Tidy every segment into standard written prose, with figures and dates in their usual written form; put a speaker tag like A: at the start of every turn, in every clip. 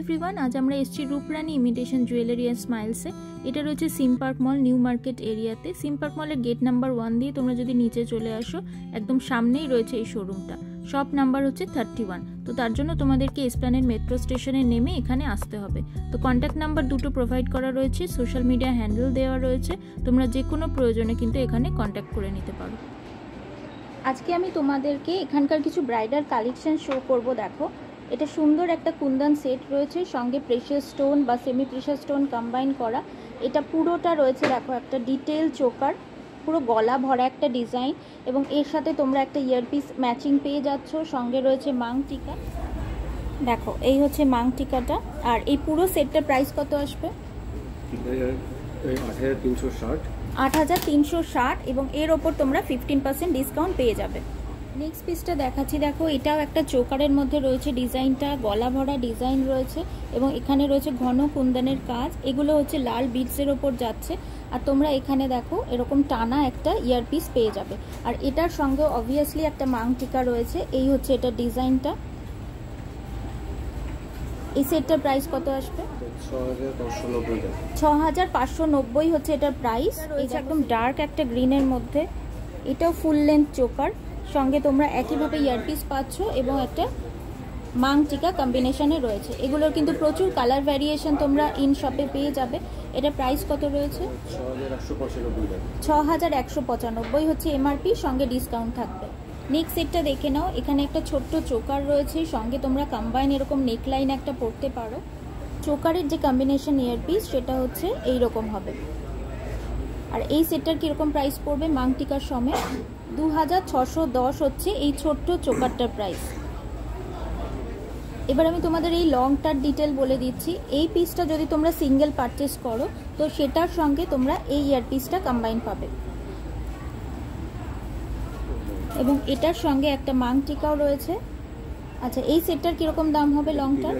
A: Everyone, आज আমরা এসেছি রূপরানী ইমিটেশন জুয়েলারি এন্ড স্মাইলসে। এটা রয়েছে সিম পার্ক মল, নিউ মার্কেট এরিয়াতে। সিম পার্ক মলের গেট নাম্বার 1 দিয়ে তোমরা যদি নিচে চলে আসো, একদম সামনেই রয়েছে এই শোরুমটা। শপ নাম্বার হচ্ছে 31। তো তার জন্য তোমাদেরকে এসপ্ল্যানেড মেট্রো স্টেশনে নেমে এখানে আসতে হবে। তো কন্ট্যাক্ট নাম্বার দুটো প্রোভাইড করা রয়েছে, সোশ্যাল মিডিয়া হ্যান্ডেল দেওয়া রয়েছে। তোমরা যে কোনো প্রয়োজনে কিন্তু এখানে কন্ট্যাক্ট করে নিতে পারো। আজকে আমি তোমাদেরকে এখানকার কিছু ব্রাইডাল কালেকশন শো করব। দেখো, এটা সুন্দর একটা কুন্দন সেট রয়েছে, সঙ্গে প্রেশাস স্টোন বা সেমি প্রেশাস স্টোন কম্বাইন করা। এটা পুরোটা রয়েছে, দেখো একটা ডিটেল চোকার, পুরো গলা ভরা একটা ডিজাইন, এবং এর সাথে তোমরা একটা ইয়ারপিস ম্যাচিং পেয়ে যাচ্ছ। সঙ্গে রয়েছে মাং টিকা। দেখো, এই হচ্ছে মাং টিকাটা। আর এই পুরো সেটটার প্রাইস কত আসবে? 8360, এবং এর ওপর তোমরা 15% ডিসকাউন্ট পেয়ে যাবে। নেক্সট পিসটা দেখাচ্ছি। দেখো, এটাও একটা চোকারের মধ্যে রয়েছে, ডিজাইনটা গলা ভরা ডিজাইন রয়েছে, এবং এখানে রয়েছে ঘন কুন্দনের কাজ। এগুলো হচ্ছে লাল বিটসের ওপর যাচ্ছে। আর তোমরা এখানে দেখো এরকম টানা একটা ইয়ারপিস পেয়ে যাবে। আর এটার সঙ্গে অবভিয়াসলি একটা মাং টিকা রয়েছে। এই হচ্ছে এটার ডিজাইনটা। এই সেটটার প্রাইস কত আসবে? 6590 হচ্ছে এটার প্রাইস। এটা একদম ডার্ক একটা গ্রিনের মধ্যে। এটাও ফুল লেন্থ চোকার, সঙ্গে তোমরা একইভাবে ইয়ারপিস পাচ্ছ, এবং একটা মাং টিকা কম্বিনেশনে রয়েছে। এগুলোর কিন্তু প্রচুর কালার ভ্যারিয়েশন তোমরা ইন শপে পেয়ে যাবে। এটা প্রাইস কত রয়েছে? 6195 হচ্ছে এমআরপি, সঙ্গে ডিসকাউন্ট থাকবে। নেক্সট সেটটা দেখে নাও। এখানে একটা ছোট্ট চোকার রয়েছে, সঙ্গে তোমরা কম্বাইন এরকম নেকলাইন একটা পরতে পারো। চোকারের যে কম্বিনেশন ইয়ারপিস সেটা হচ্ছে এইরকম হবে। আর এই সেটটার কীরকম প্রাইস পড়বে মাং টিকার সমেত? 2610 হচ্ছে এই ছোট্ট চোকারটার প্রাইস। এবার আমি তোমাদের এই লংটার ডিটেল বলে দিচ্ছি। এই পিসটা যদি তোমরা সিঙ্গেল পারচেস করো, তো সেটার সঙ্গে তোমরা এই ইয়ারপিসটা কম্বাইন পাবে, এবং এটার সঙ্গে একটা মাং টিকাও রয়েছে। আচ্ছা, এই সেটটার কীরকম দাম হবে লংটার?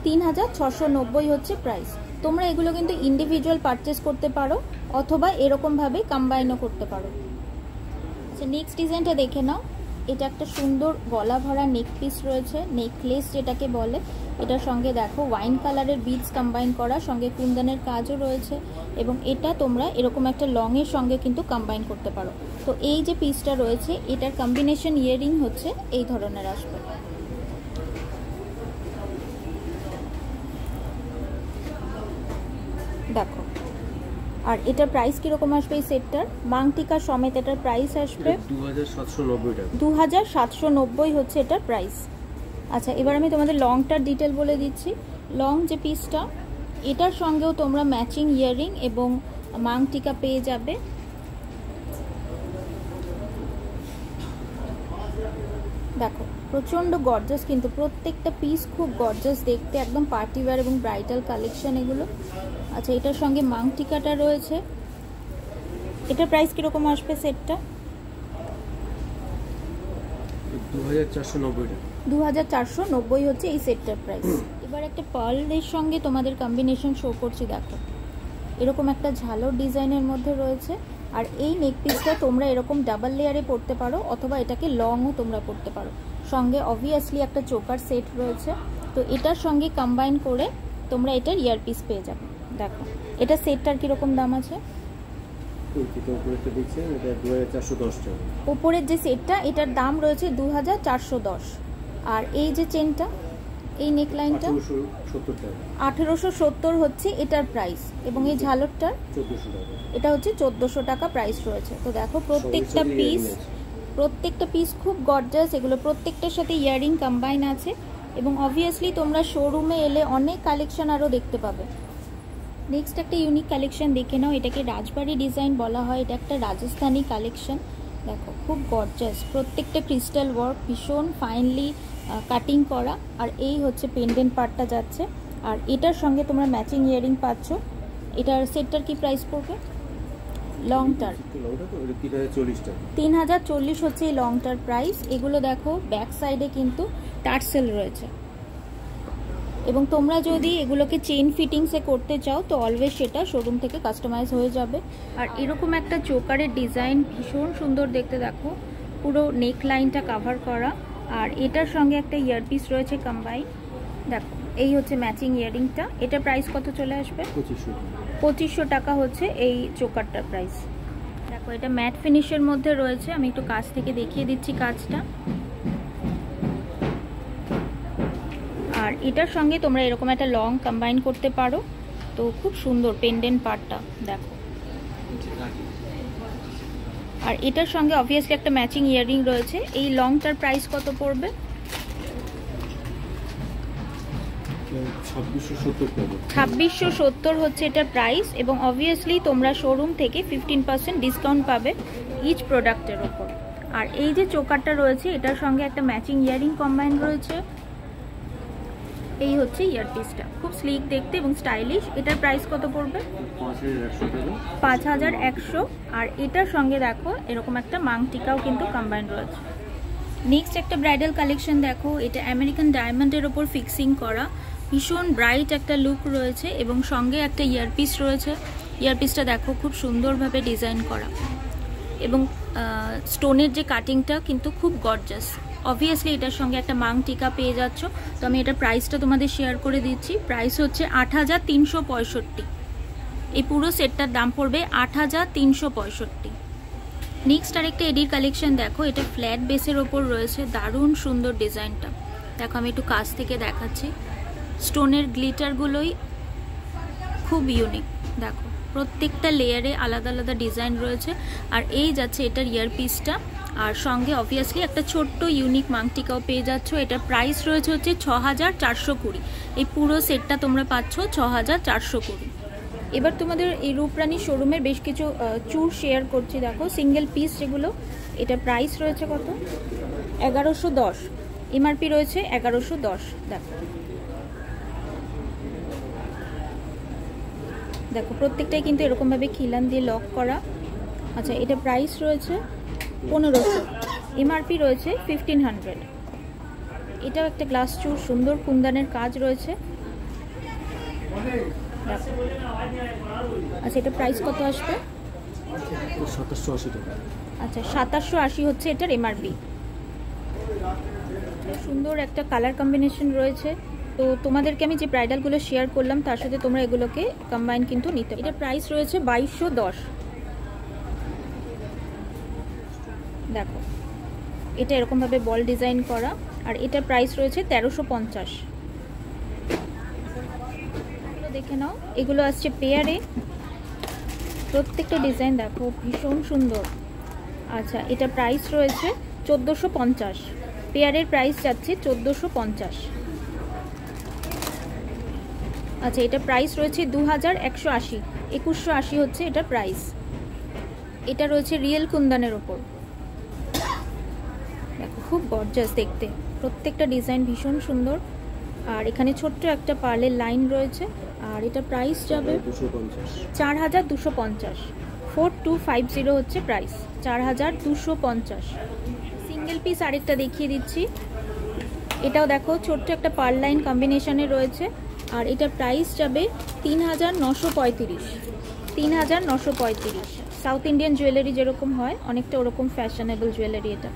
A: 3690 হচ্ছে প্রাইস। তোমরা এগুলো কিন্তু ইন্ডিভিজুয়াল পারচেস করতে পারো, অথবা এরকমভাবে কম্বাইনও করতে পারো। আচ্ছা, নেক্সট ডিজাইনটা দেখে নাও। এটা একটা সুন্দর গলা ভরা নেক পিস রয়েছে, নেকলেস যেটাকে বলে। এটার সঙ্গে দেখো ওয়াইন কালারের বিডস কম্বাইন করা, সঙ্গে কুন্দনের কাজও রয়েছে, এবং এটা তোমরা এরকম একটা লংয়ের সঙ্গে কিন্তু কম্বাইন করতে পারো। তো এই যে পিসটা রয়েছে, এটার কম্বিনেশন ইয়াররিং হচ্ছে এই ধরনের আসবে। দেখো, আর এটার প্রাইস কিরকম আসবে? এই সেটটার মাং টিকা সমেত এটার প্রাইস আসবে 2790 হচ্ছে এটার প্রাইস। আচ্ছা, এবার আমি তোমাদের লংটার ডিটেল বলে দিচ্ছি। লং যে পিসটা, এটার সঙ্গেও তোমরা ম্যাচিং ইয়াররিং এবং মাং টিকা পেয়ে যাবে। দেখো, প্রচণ্ড গর্জাস, কিন্তু প্রত্যেকটা পিস খুব গর্জাস দেখতে, একদম পার্টি ওয়্যার এবং ব্রাইডাল কালেকশন এগুলো। আচ্ছা, এটার সঙ্গে মাং টিকাটা রয়েছে। এটার প্রাইস কীরকম আসবে সেটটা? 2490 হচ্ছে এই সেটটার প্রাইস। এবার একটা পার্লের সঙ্গে তোমাদের কম্বিনেশন শো করছি। দেখো, এরকম একটা ঝালর ডিজাইনের মধ্যে রয়েছে। আর এই নেক পিসটা তোমরা এরকম ডাবল লেয়ারে পরতে পারো, অথবা এটাকে লংও তোমরা পরতে পারো। সঙ্গে অবভিয়াসলি একটা চোকার সেট রয়েছে। তো এটার সঙ্গে কম্বাইন করে তোমরা এটার ইয়ারপিস পেয়ে যাবে। দেখো, এটা সেটটার কীরকম দাম আছে? ওপরের যে সেটটা, এটার দাম রয়েছে 2410। আর এই যে চেনটা, এই নেকলাইনটা 1870 হচ্ছে এটার প্রাইস, এবং এই ঝালরটার এটা হচ্ছে 1400 টাকা প্রাইস রয়েছে। তো দেখো, প্রত্যেকটা পিস খুব গর্জাস। এগুলো প্রত্যেকটার সাথে ইয়াররিং কম্বাইন আছে, এবং অবভিয়াসলি তোমরা শোরুমে এলে অনেক কালেকশন আরও দেখতে পাবে। নেক্সট একটা ইউনিক কালেকশন দেখে নাও। এটাকে রাজবাড়ি ডিজাইন বলা হয়। এটা একটা রাজস্থানি কালেকশন। দেখো, খুব গর্জাস, প্রত্যেকটা ক্রিস্টাল ওয়ার্ক, ভীষণ ফাইনলি কাটিং করা। আর এই হচ্ছে পেন্ডেন্ট পার্টটা যাচ্ছে। আর এটার সঙ্গে তোমরা ম্যাচিং ইয়াররিং পাচ্ছ। এটার সেটটার কি প্রাইস পড়বে? লংটার 3040 হচ্ছে এই লংটার প্রাইস। এগুলো দেখো ব্যাক সাইডে কিন্তু টার্সেল রয়েছে, এবং তোমরা যদি এগুলোকে চেইন ফিটিংসে করতে চাও, তো অলওয়েজ সেটা শোরুম থেকে কাস্টমাইজ হয়ে যাবে। আর এরকম একটা চোকারের ডিজাইন ভীষণ সুন্দর দেখতে। দেখো, পুরো নেক লাইনটা কাভার করা, আর এটার সঙ্গে একটা ইয়ারপিস রয়েছে কম্বাইন। দেখো, এই হচ্ছে ম্যাচিং ইয়ারিংটা, এটা প্রাইস কত চলে আসবে? 2500 টাকা হচ্ছে এই চোকারটার প্রাইস। দেখো এটা ম্যাট ফিনিশের মধ্যে রয়েছে, আমি একটু কাছ থেকে দেখিয়ে দিচ্ছি কাজটা। আর এটার সঙ্গে তোমরা এরকম একটা লং কম্বাইন করতে পারো, তো খুব সুন্দর পেন্ডেন্ট পার্টটা দেখো। আর এটার সঙ্গে অবভিয়াসলি একটা ম্যাচিং ইয়াররিং রয়েছে। এই লংটার প্রাইস কত পড়বে? 2670 হচ্ছে এটার প্রাইস, এবং অবভিয়াসলি তোমরা শোরুম থেকে 15% ডিসকাউন্ট পাবে ইচ প্রোডাক্টের ওপর। আর এই যে চোকারটা রয়েছে এটার সঙ্গে একটা ম্যাচিং ইয়াররিং কম্বাইন রয়েছে। এই হচ্ছে ইয়ারপিসটা, খুব স্লিক দেখতে এবং স্টাইলিশ। এটার প্রাইস কত পড়বে? 5100। আর এটার সঙ্গে দেখো এরকম একটা মাংটিকাও কিন্তু কম্বাইন রয়েছে। নেক্সট একটা ব্রাইডাল কালেকশন দেখো, এটা আমেরিকান ডায়মন্ডের ওপর ফিক্সিং করা, ভীষণ ব্রাইট একটা লুক রয়েছে এবং সঙ্গে একটা ইয়ারপিস রয়েছে। ইয়ারপিসটা দেখো খুব সুন্দরভাবে ডিজাইন করা এবং স্টোনের যে কাটিংটা কিন্তু খুব গর্জাস। অবভিয়াসলি এটার সঙ্গে একটা মাং টিকা পেয়ে যাচ্ছ। তো আমি এটা প্রাইসটা তোমাদের শেয়ার করে দিচ্ছি। প্রাইস হচ্ছে 8365। এই পুরো সেটটার দাম পড়বে 8365। নেক্সট আরেকটা এডির কালেকশন দেখো, এটা ফ্ল্যাট বেসের ওপর রয়েছে, দারুণ সুন্দর ডিজাইনটা দেখো। আমি একটু কাছ থেকে দেখাচ্ছি, স্টোনের গ্লিটারগুলোই খুব ইউনিক দেখো, প্রত্যেকটা লেয়ারে আলাদা আলাদা ডিজাইন রয়েছে। আর এই যাচ্ছে এটার ইয়ারপিসটা, আর সঙ্গে অবভিয়াসলি একটা ছোট্ট ইউনিক মাংটিকাও পেয়ে যাচ্ছ। এটার প্রাইস রয়েছে হচ্ছে 6420। এই পুরো সেটটা তোমরা পাচ্ছ 6420। এবার তোমাদের এই রূপরানী শোরুমের বেশ কিছু চুর শেয়ার করছি দেখো, সিঙ্গেল পিস যেগুলো। এটা প্রাইস রয়েছে কত? 1110। এমআরপি রয়েছে 1110। দেখো দেখো প্রত্যেকটাই কিন্তু এরকমভাবে খিলান দিয়ে লক করা। আচ্ছা, এটা প্রাইস রয়েছে 1500, এমআরপি রয়েছে 1500। এটাও একটা গ্লাস চুর, সুন্দর কুন্দানের কাজ রয়েছে। আচ্ছা, এটা প্রাইস কত আসবে?
B: 2780 টাকা।
A: আচ্ছা, 2780 হচ্ছে এটার এমআরপি। সুন্দর একটা কালার কম্বিনেশন রয়েছে। তো তোমাদেরকে আমি যে ব্রাইডালগুলো শেয়ার করলাম তার সাথে তোমরা এগুলোকে কম্বাইন কিন্তু নিতে। এটা প্রাইস রয়েছে 2210। দেখো এটা এরকমভাবে বল ডিজাইন করা, আর এটার প্রাইস রয়েছে 1350। দেখে নাও, এগুলো আসছে পেয়ারে, প্রত্যেকটা ডিজাইন দেখো ভীষণ সুন্দর। আচ্ছা, এটা প্রাইস রয়েছে 1450। পেয়ারের প্রাইস যাচ্ছে 1450। আচ্ছা, এটা প্রাইস রয়েছে 2180। 2180 হচ্ছে এটা প্রাইস। এটা রয়েছে রিয়েল কুন্দানের ওপর, দেখো খুব গর্জাস দেখতে, প্রত্যেকটা ডিজাইন ভীষণ সুন্দর। আর এখানে ছোট্ট একটা পার্লের লাইন রয়েছে। আর এটা প্রাইস যাবে 4250। 4250 হচ্ছে প্রাইস, 4250। সিঙ্গেল পিস আরেকটা দেখিয়ে দিচ্ছি। এটাও দেখো ছোট্ট একটা পার্ল লাইন কম্বিনেশনে রয়েছে, আর এটা প্রাইস যাবে 3935। 3935। সাউথ ইন্ডিয়ান জুয়েলারি যেরকম হয় অনেকটা ওরকম ফ্যাশনেবল জুয়েলারি এটা।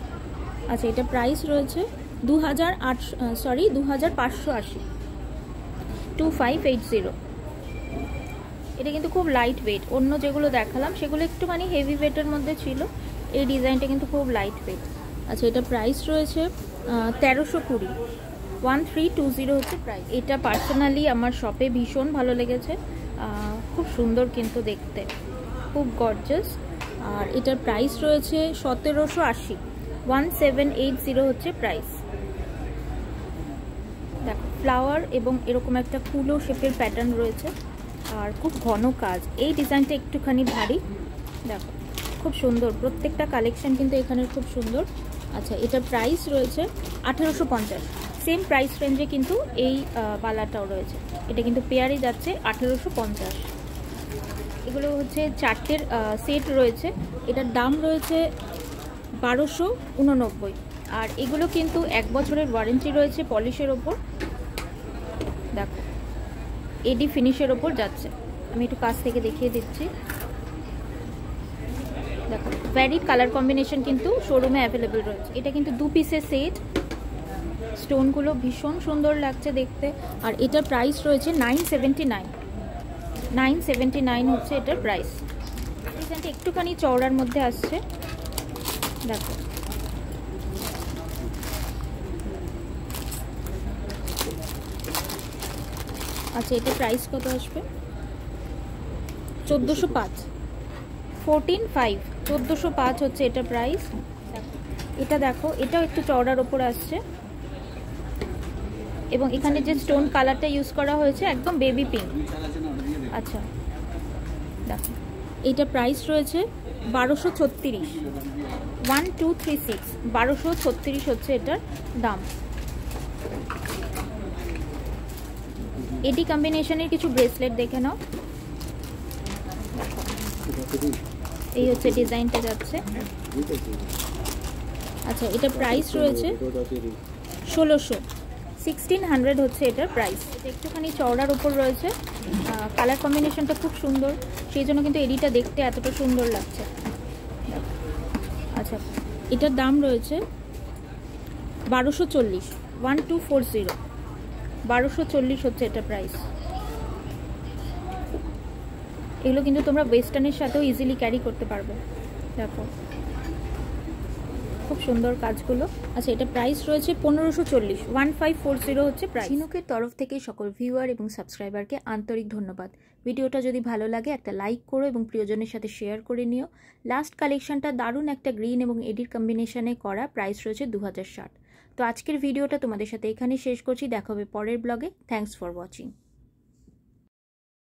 A: আচ্ছা, এটা প্রাইস রয়েছে 2580। 2580। এটা কিন্তু খুব লাইট ওয়েট, অন্য যেগুলো দেখালাম সেগুলো একটুখানি হেভি ওয়েটের মধ্যে ছিল, এই ডিজাইনটা কিন্তু খুব লাইট ওয়েট। আচ্ছা, এটা প্রাইস রয়েছে 1320। 1320 হচ্ছে প্রাইস। এটা পার্সোনালি আমার শপে ভীষণ ভালো লেগেছে, খুব সুন্দর কিন্তু দেখতে, খুব গর্জাস। আর এটার প্রাইস রয়েছে 1780। 1780 হচ্ছে প্রাইস। দেখো ফ্লাওয়ার এবং এরকম একটা কুলো শেপের প্যাটার্ন রয়েছে, আর খুব ঘন কাজ। এই ডিজাইনটা একটুখানি ভারী, দেখো খুব সুন্দর, প্রত্যেকটা কালেকশন কিন্তু এখানে খুব সুন্দর। আচ্ছা, এটা প্রাইস রয়েছে 1850। সেম প্রাইস রেঞ্জে কিন্তু এই বালাটাও রয়েছে, এটা কিন্তু পেয়ারে যাচ্ছে 1850। এগুলো হচ্ছে চারটের সেট রয়েছে, এটার দাম রয়েছে 1289। আর এগুলো কিন্তু 1 বছরের ওয়ারেন্টি রয়েছে পলিশের ওপর। দেখো এডি ফিনিশের ওপর যাচ্ছে, আমি একটু কাছ থেকে দেখিয়ে দিচ্ছি। দেখো ভ্যারিড কালার কম্বিনেশন কিন্তু শোরুমে অ্যাভেলেবেল রয়েছে। এটা কিন্তু 2 পিসের সেট, স্টোনগুলো ভীষণ সুন্দর লাগছে দেখতে। আর এটার প্রাইস রয়েছে 979। 979 হচ্ছে এটার প্রাইস। ডিজাইনটা একটুখানি চওড়ার মধ্যে আসছে, দেখো। আচ্ছা, এটা প্রাইস কত আসবে? 1405। 145 1405 হচ্ছে এটা প্রাইস। এটা দেখো, এটাও একটু চওড়ার ওপর আসছে এবং এখানে যে স্টোন কালারটা ইউজ করা হয়েছে একদম বেবি পিঙ্ক। আচ্ছা দেখো, এইটা প্রাইস রয়েছে 1236। 1236 1236 হচ্ছে এটার দাম। এডি কম্বিনেশনের কিছু ব্রেসলেট দেখে নাও। এই হচ্ছে ডিজাইনটা যাচ্ছে। আচ্ছা, এটা প্রাইস রয়েছে 1600। 1600 হচ্ছে এটার প্রাইস। এটা একটুখানি চওড়ার উপর রয়েছে, কালার কম্বিনেশনটা খুব সুন্দর, সেই জন্য কিন্তু এডিটা দেখতে এতটা সুন্দর লাগছে। আচ্ছা, এটার দাম রয়েছে 1240। 1240 1240 হচ্ছে এটা প্রাইস। এগুলো কিন্তু তোমরা ওয়েস্টার্নের সাথেও ইজিলি ক্যারি করতে পারবে, দেখো খুব সুন্দর কাজগুলো। আচ্ছা, এটা প্রাইস রয়েছে 1540। 1540 হচ্ছে প্রাইস। ঝিনুকের তরফ থেকে সকল ভিউয়ার এবং সাবস্ক্রাইবারকে আন্তরিক ধন্যবাদ। ভিডিওটা যদি ভালো লাগে একটা লাইক করো এবং প্রিয়জনের সাথে শেয়ার করে নিও। লাস্ট কালেকশনটা দারুণ একটা গ্রিন এবং এডির কম্বিনেশনে করা, প্রাইস রয়েছে 2060। তো আজকের ভিডিওটা তোমাদের সাথে এখানে শেষ করছি, দেখা হবে পরের ব্লগে। Thanks for watching.